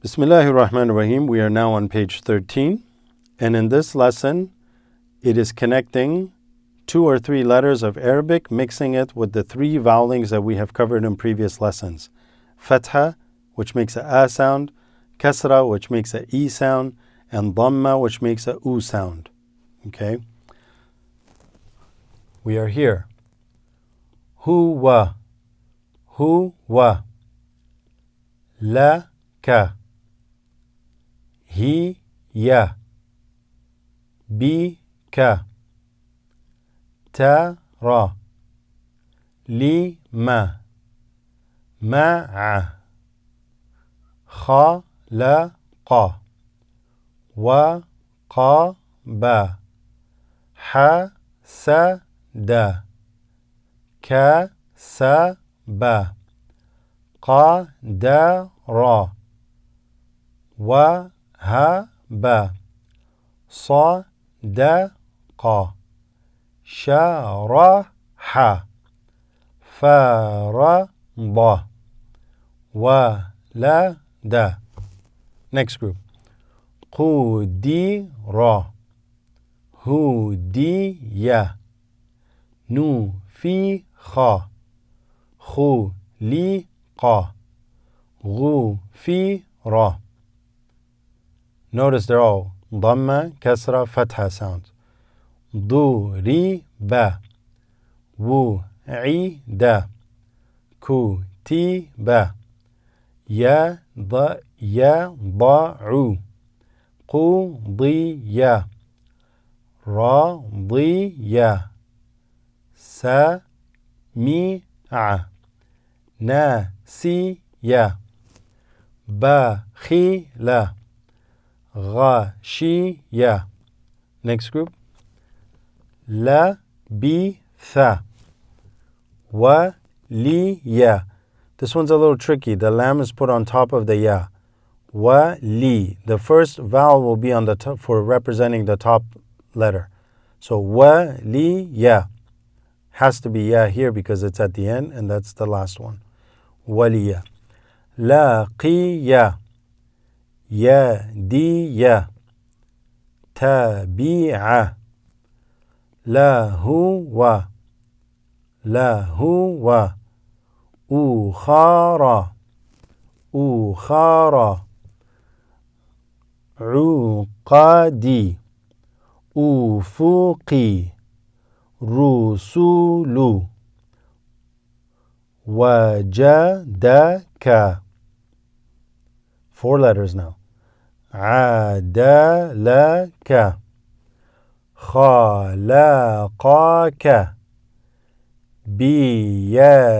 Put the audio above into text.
Bismillahir Rahmanir Rahim. We are now on page 13. And in this lesson, it is connecting 2 or 3 letters of Arabic, mixing it with the 3 vowelings that we have covered in previous lessons. Fatha, which makes a A sound, Kasra, which makes a E sound, and Dhamma, which makes a U sound. Okay? We are here. Huwa, huwa, laka, hiya, bika, tara, lima, ma'a, khalaqa, waqaba, hasada, kasaba, qadara, wahaba, صدق, شرح, فرض, ولد. Next group. قدر, هدي, نفخ, خلق, غفر. Notice they're all Dhamma, Kasra, Fatha sounds. ضُرِبَ, وُعِدَ, كُتِبَ, يَضَعُ, قُضِيَ, رَضِيَ, سَمِعَ, نَسِيَ, بَخِلَ, غشية. Next group. لبث, ولي. This one's a little tricky. The lam is put on top of the ya. Wali. The first vowel will be on the top for representing the top letter. So waliya has to be ya here because it's at the end, and that's the last one. Waliya. Laqiya, يدي, تبيع, لهو, لهو, أخرى, أخرى, عقدي, أفقي, رسول, وجدك. 4 letters now. عدلك, خلقك, بيدك,